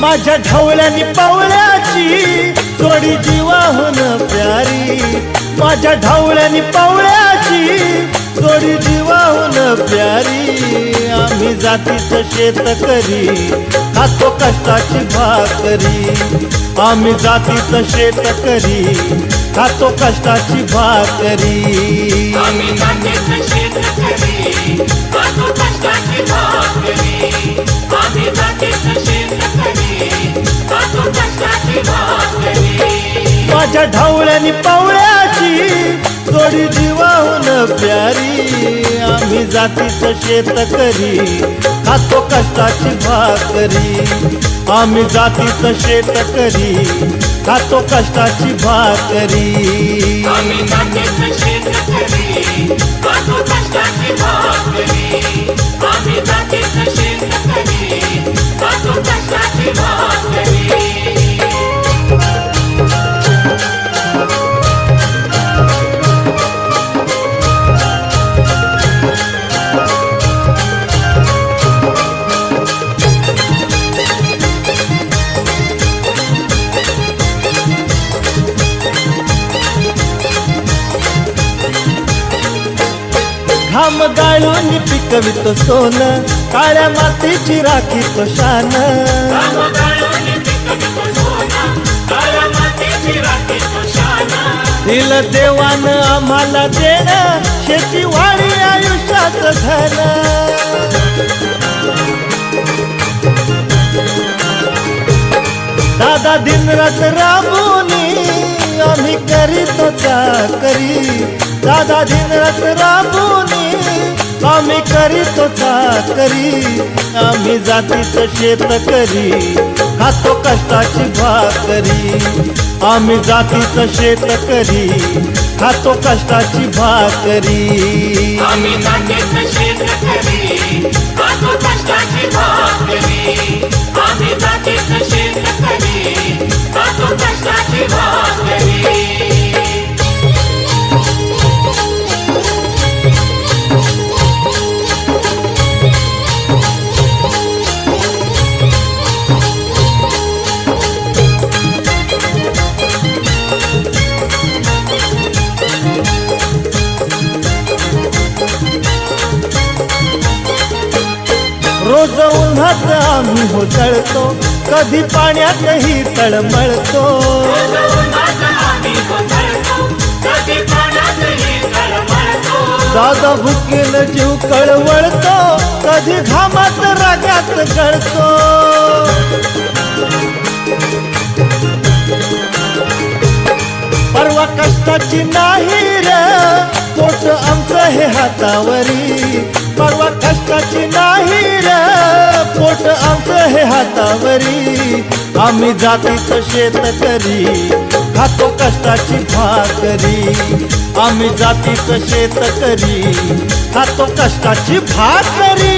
माझ्या ढवळ्यानी पवळ्याची जोडी जीवाहून प्यारी, माझ्या ढवळ्यानी पवळ्याची जोडी जीवाहून प्यारी। आम्ही जातीचं शेतकरी खातो कष्टाची भाकरी, आम्ही जातीचं शेतकरी खातो कष्टाची भाकरी। आम्ही जातीचं शेतकरी खातो कष्टाची भाकरी, आम्ही जातीचं शेतकरी खातो कष्टाची भाकरी। माझ्या ढवळ्यानी पवळ्याची जोडी जीवाहून प्यारी, आम्ही जातीचं शेतकरी खातो कष्टाची भाकरी, आम्ही जातीचं शेतकरी खातो कष्टाची भाकरी। आम्ही जातीचं शेतकरी खातो कष्टाची भाकरी, आम्ही जातीचं शेतकरी खातो कष्टाची भाकरी। घाम गाळून पिकवितो सोनं, काळ्या मातीची राखीतो शान। घाम गाळून पिकवितो सोनं, काळ्या मातीची राखीतो शान। दिलं देवानं आम्हाला देणं, शेती वाढी आयुष्याचं धन। दादा दिनरात राबूनी आम्ही करीतो चाकरी, दादा दिनरात राबूनी आम्ही करीतो चाकरी। आम्ही जातीचं शेतकरी खातो कष्टाची भाकरी, आम्ही जातीचं शेतकरी खातो कष्टाची भाकरी। आम्ही जातीचं शेतकरी खातो कष्टाची भाकरी, आम्ही जातीचं शेतकरी खातो कष्टाची भाकरी। रोज उन्हात आम्ही होतळतो, कधी पाण्यातही तळमळतो। दादा भुकेल जीव कळवळतो, कधी घामात रागात गळतो। परवा कष्टाची नाही रे पोट आमचं हे हातावरी, परवा कष्टाची नाही रे पोट आमचं हे हातावरी। आम्ही जातीचं शेतकरी खातो कष्टाची भाकरी, आम्ही जातीचं शेतकरी खातो कष्टाची भाकरी।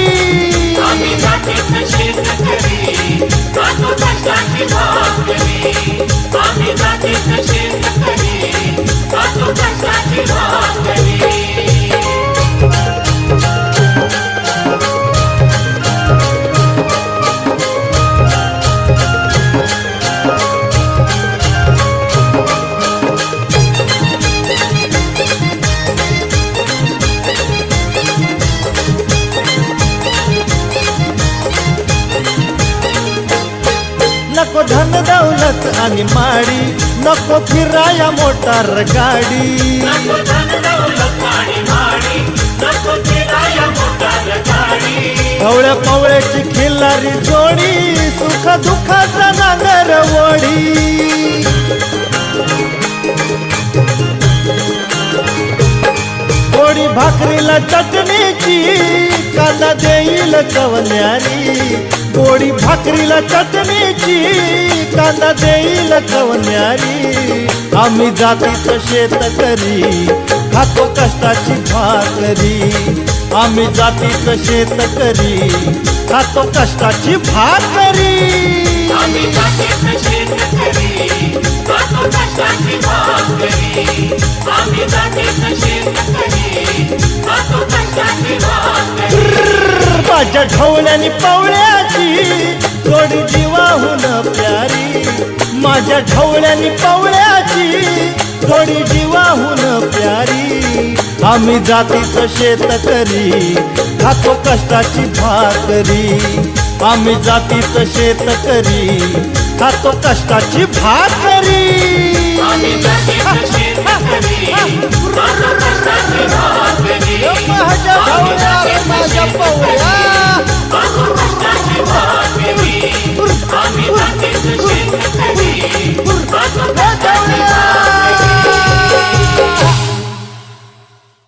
आम्ही जातीचं शेतकरी खातो कष्टाची भाकरी, आम्ही जातीचं शेतकरी खातो कष्टाची भाकरी। नको धन दौलत आणि माडी, नको फिराया मोटार गाडी। नको धन दौलत आणि माडी, नको फिराया मोटार गाडी। ढवळ्या पवळ्याची खिल्लारी जोडी, सुख दुःखाचा नांगर वडी। गोडी भाकरीला चटणीची, कांदा देईल कवन्यारी। गोडी भाकरीला चटणीची, कांदा देईल कवन्यारी। आम्ही जातीचं शेतकरी खातो कष्टाची भाकरी, आम्ही जातीचं शेतकरी खातो कष्टाची भाकरी। आम्ही जातीचं शेतकरी खातो कष्टाची भाकरी, आम्ही जातीचं शेतकरी खातो कष्टाची भाकरी। माझ्या ढवळ्यानी पवळ्याची जोडी जीवाहून प्यारी माझ्या ढवळ्यानी पवळ्याची थोडी जीवाहून प्यारी आम्ही जातीचं शेतकरी खातो कष्टाची भाकरी आम्ही जातीचं शेतकरी खातो कष्टाची भाकरी आम्ही जातीचं शेतकरी, खातो कष्टाची